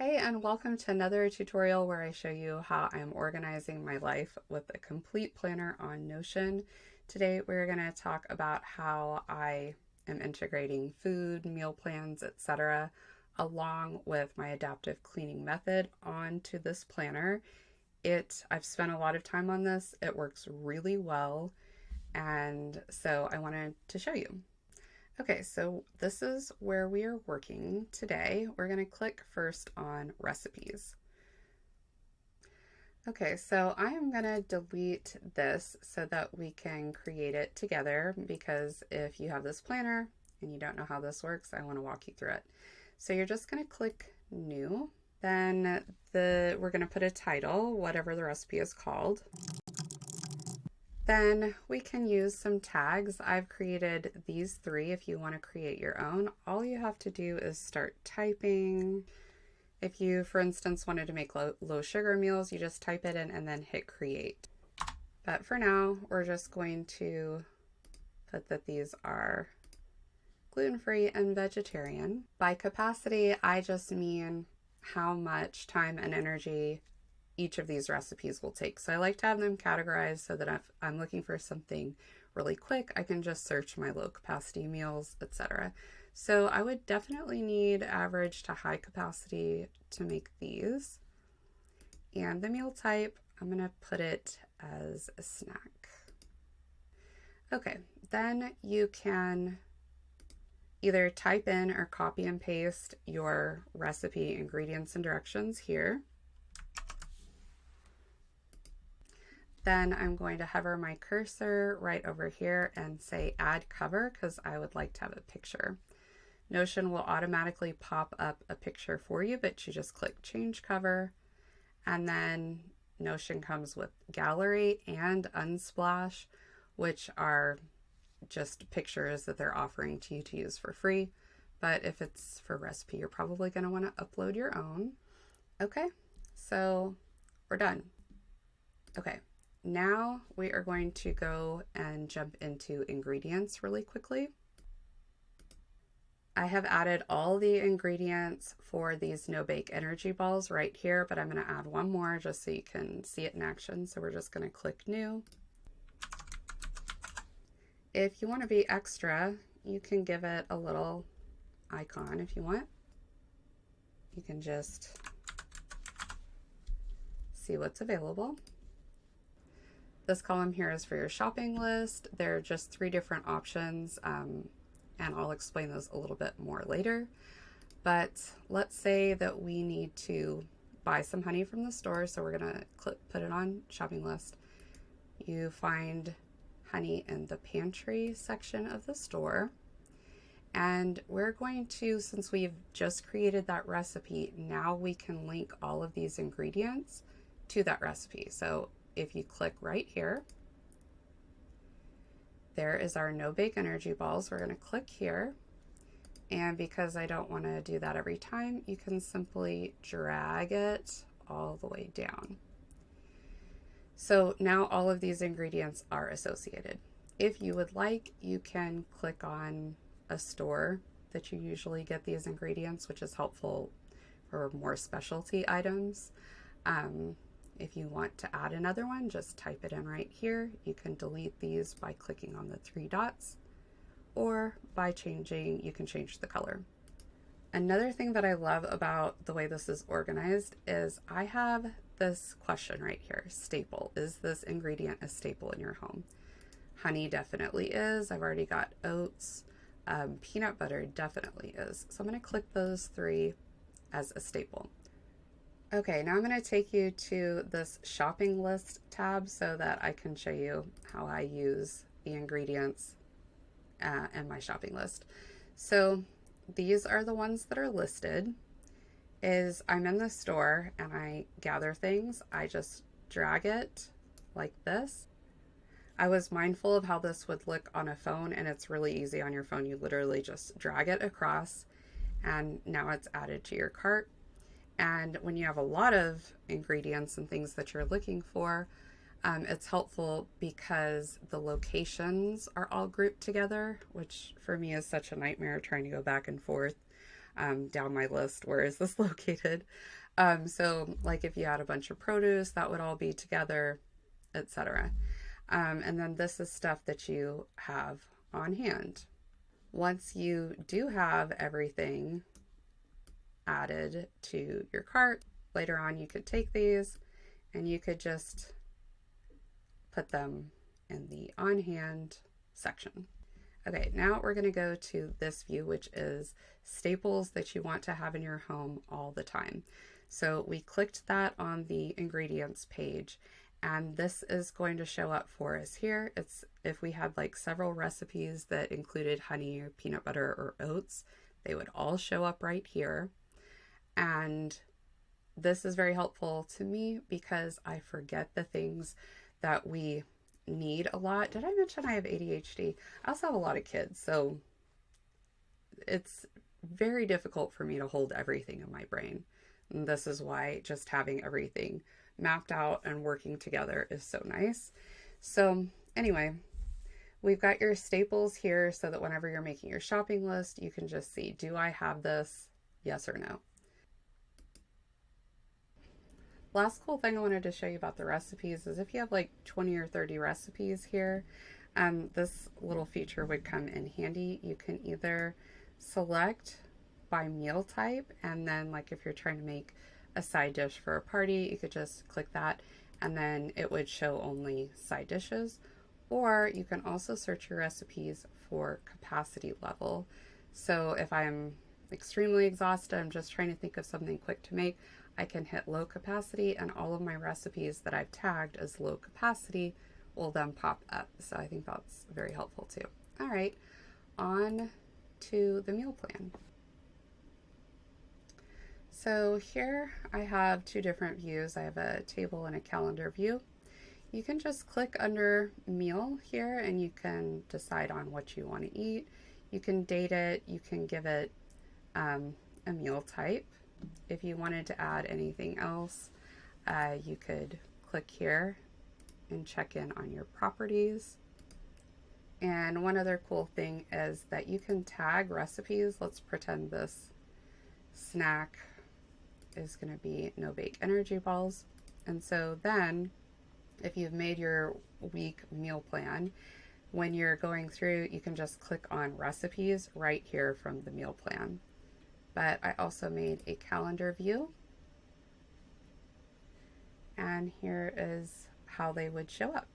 Hey, and welcome to another tutorial where I show you how I'm organizing my life with a complete planner on Notion. Today we're going to talk about how I am integrating food, meal plans, etc., along with my adaptive cleaning method onto this planner. I've spent a lot of time on this. It works really well, and so I wanted to show you. Okay, so this is where we are working today. We're going to click first on recipes. Okay, so I am going to delete this so that we can create it together, because if you have this planner and you don't know how this works, I want to walk you through it. So you're just going to click new. Then we're going to put a title, whatever the recipe is called. Then we can use some tags. I've created these three. If you want to create your own, all you have to do is start typing. If you, for instance, wanted to make low sugar meals, you just type it in and then hit create. But for now, we're just going to put that these are gluten-free and vegetarian. By capacity, I just mean how much time and energy each of these recipes will take. So I like to have them categorized so that if I'm looking for something really quick, I can just search my low capacity meals, etc. So I would definitely need average to high capacity to make these. And the meal type, I'm going to put it as a snack. Okay, then you can either type in or copy and paste your recipe ingredients and directions here. Then I'm going to hover my cursor right over here and say add cover, because I would like to have a picture. Notion will automatically pop up a picture for you, but you just click change cover, and then Notion comes with gallery and unsplash, which are just pictures that they're offering to you to use for free. But if it's for recipe, you're probably going to want to upload your own. Okay, so we're done. Okay. Now we are going to go and jump into ingredients really quickly. I have added all the ingredients for these no-bake energy balls right here, but I'm going to add one more just so you can see it in action. So we're just going to click new. If you want to be extra, you can give it a little icon if you want. You can just see what's available. This column here is for your shopping list. There are just 3 different options, and I'll explain those a little bit more later. But let's say that we need to buy some honey from the store, so we're going to put it on shopping list. You find honey in the pantry section of the store, and we're going to, since we've just created that recipe, now we can link all of these ingredients to that recipe. So if you click right here, there is our no-bake energy balls. We're going to click here, and because I don't want to do that every time, you can simply drag it all the way down. So now all of these ingredients are associated. If you would like, you can click on a store that you usually get these ingredients, which is helpful for more specialty items. If you want to add another one, just type it in right here. You can delete these by clicking on the 3 dots, or by you can change the color. Another thing that I love about the way this is organized is I have this question right here, staple. Is this ingredient a staple in your home? Honey definitely is. I've already got oats. Peanut butter definitely is. So I'm going to click those 3 as a staple. Okay, now I'm going to take you to this shopping list tab so that I can show you how I use the ingredients in my shopping list. So these are the ones that are listed. I'm in the store and I gather things. I just drag it like this. I was mindful of how this would look on a phone, and it's really easy on your phone. You literally just drag it across, and now it's added to your cart. And when you have a lot of ingredients and things that you're looking for, it's helpful because the locations are all grouped together, which for me is such a nightmare trying to go back and forth. down my list. Where is this located? So like if you had a bunch of produce, that would all be together, etc. And then this is stuff that you have on hand. Once you do have everything added to your cart, later on you could take these and you could just put them in the on hand section. Okay, now we're going to go to this view, which is staples that you want to have in your home all the time. So we clicked that on the ingredients page, and this is going to show up for us here. It's if we had like several recipes that included honey or peanut butter or oats, they would all show up right here. And this is very helpful to me because I forget the things that we need a lot. Did I mention I have ADHD? I also have a lot of kids, so it's very difficult for me to hold everything in my brain. And this is why just having everything mapped out and working together is so nice. So anyway, we've got your staples here so that whenever you're making your shopping list, you can just see, do I have this? Yes or no. Last cool thing I wanted to show you about the recipes is if you have like 20 or 30 recipes here, this little feature would come in handy. You can either select by meal type, and then like if you're trying to make a side dish for a party, you could just click that and then it would show only side dishes. Or you can also search your recipes for capacity level. So if I'm extremely exhausted, I'm just trying to think of something quick to make, I can hit low capacity and all of my recipes that I've tagged as low capacity will then pop up. So I think that's very helpful too. All right, on to the meal plan. So here I have two different views. I have a table and a calendar view. You can just click under meal here and you can decide on what you want to eat. You can date it, you can give it a meal type. If you wanted to add anything else, you could click here and check in on your properties. And one other cool thing is that you can tag recipes. Let's pretend this snack is going to be no bake energy balls. And so then if you've made your week meal plan, when you're going through, you can just click on recipes right here from the meal plan. But I also made a calendar view, and here is how they would show up.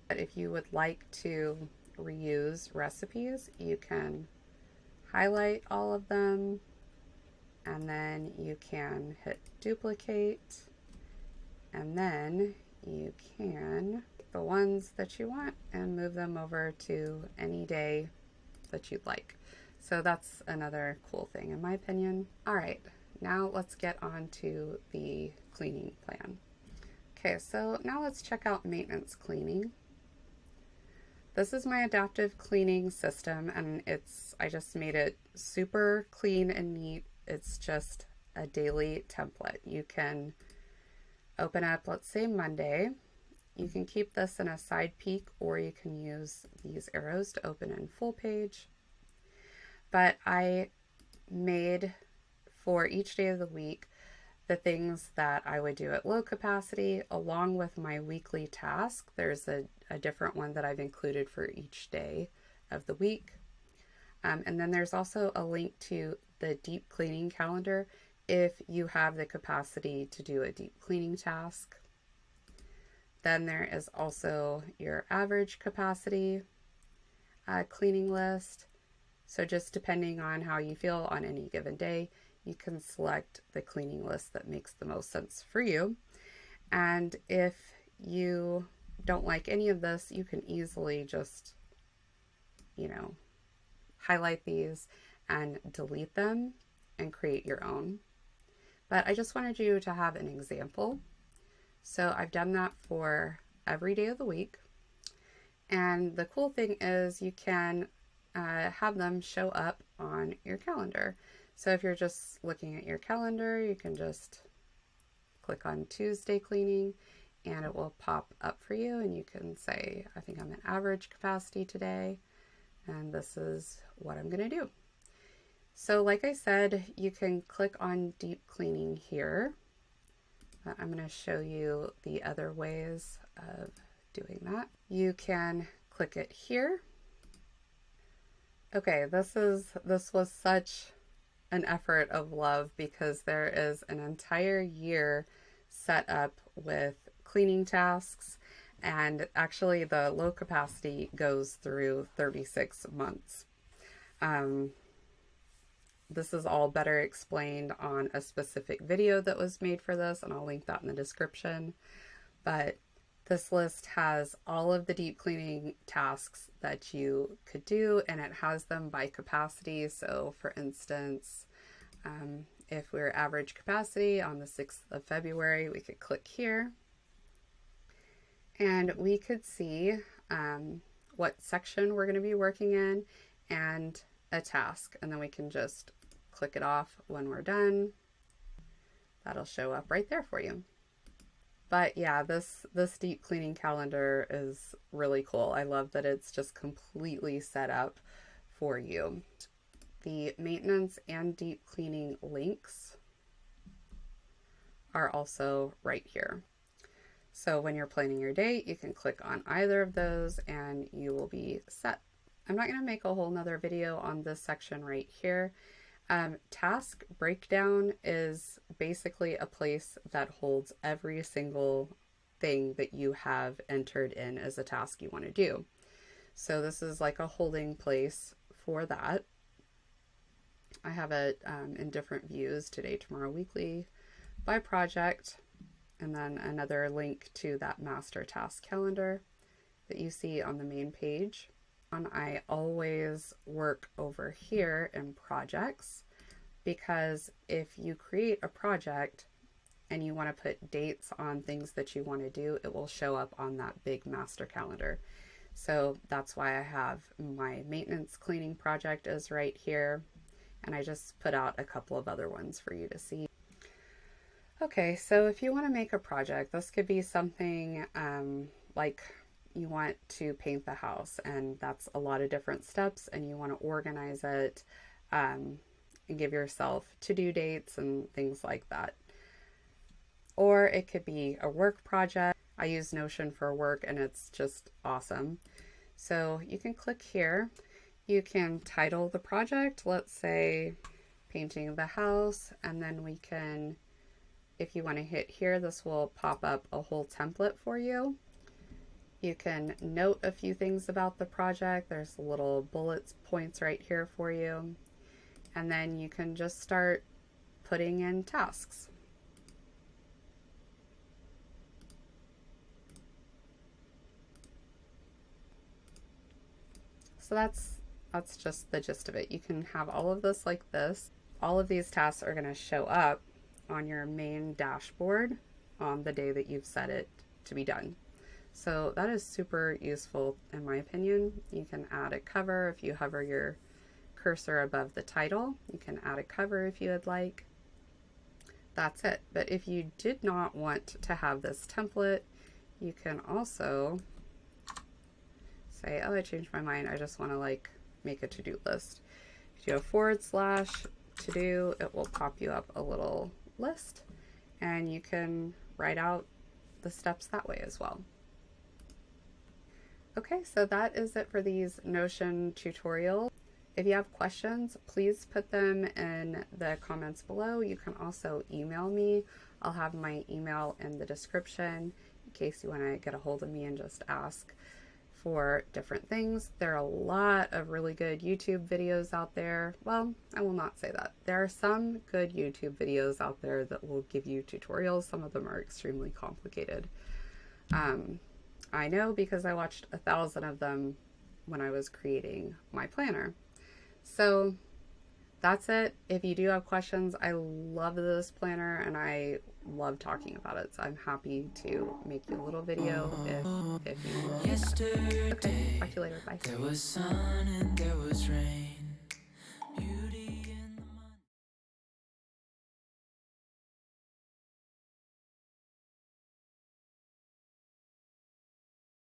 But if you would like to reuse recipes, you can highlight all of them, and then you can hit duplicate, and then you can pick the ones that you want and move them over to any day that you'd like. So that's another cool thing in my opinion. All right, now let's get on to the cleaning plan. Okay, so now let's check out maintenance cleaning. This is my adaptive cleaning system, and I just made it super clean and neat. It's just a daily template. You can open up, let's say Monday. You can keep this in a side peek, or you can use these arrows to open in full page. But I made for each day of the week the things that I would do at low capacity along with my weekly task. There's a different one that I've included for each day of the week. And then there's also a link to the deep cleaning calendar if you have the capacity to do a deep cleaning task. Then there is also your average capacity cleaning list. So just depending on how you feel on any given day, you can select the cleaning list that makes the most sense for you. And if you don't like any of this, you can easily just, highlight these and delete them and create your own. But I just wanted you to have an example. So I've done that for every day of the week. And the cool thing is you can have them show up on your calendar. So if you're just looking at your calendar, you can just click on Tuesday cleaning and it will pop up for you, and you can say, I think I'm at average capacity today and this is what I'm going to do. So like I said, you can click on deep cleaning here. I'm going to show you the other ways of doing that. You can click it here. Okay, this was such an effort of love because there is an entire year set up with cleaning tasks, and actually the low capacity goes through 36 months. This is all better explained on a specific video that was made for this, and I'll link that in the description. But this list has all of the deep cleaning tasks that you could do, and it has them by capacity. So for instance, if we're average capacity on the 6th of February, we could click here and we could see what section we're going to be working in and a task, and then we can just click it off when we're done. That'll show up right there for you. But yeah, this deep cleaning calendar is really cool. I love that it's just completely set up for you. The maintenance and deep cleaning links are also right here. So when you're planning your day, you can click on either of those and you will be set. I'm not going to make a whole nother video on this section right here. Task breakdown is basically a place that holds every single thing that you have entered in as a task you want to do. So this is like a holding place for that. I have it in different views: today, tomorrow, weekly, by project, and then another link to that master task calendar that you see on the main page. I always work over here in projects, because if you create a project and you want to put dates on things that you want to do, it will show up on that big master calendar. So that's why I have my maintenance cleaning project is right here, and I just put out a couple of other ones for you to see. Okay, so if you want to make a project, this could be something like you want to paint the house, and that's a lot of different steps, and you want to organize it and give yourself to-do dates and things like that. Or it could be a work project. I use Notion for work and it's just awesome. So you can click here. You can title the project, let's say painting the house, and then we can, if you want to hit here, this will pop up a whole template for you. You can note a few things about the project. There's little bullet points right here for you. And then you can just start putting in tasks. So that's just the gist of it. You can have all of this like this. All of these tasks are going to show up on your main dashboard on the day that you've set it to be done. So that is super useful in my opinion. You can add a cover if you hover your cursor above the title. You can add a cover if you would like. That's it. But if you did not want to have this template, you can also say, oh, I changed my mind. I just want to like make a to-do list. If you have / to do, it will pop you up a little list and you can write out the steps that way as well. Okay, so that is it for these Notion tutorials. If you have questions, please put them in the comments below. You can also email me. I'll have my email in the description in case you want to get a hold of me and just ask for different things. There are a lot of really good YouTube videos out there. Well, I will not say that. There are some good YouTube videos out there that will give you tutorials. Some of them are extremely complicated. I know because I watched 1,000 of them when I was creating my planner. So that's it. If you do have questions, I love this planner and I love talking about it. So I'm happy to make you a little video if you want. Okay, talk to you later. Bye. There was sun and there was rain.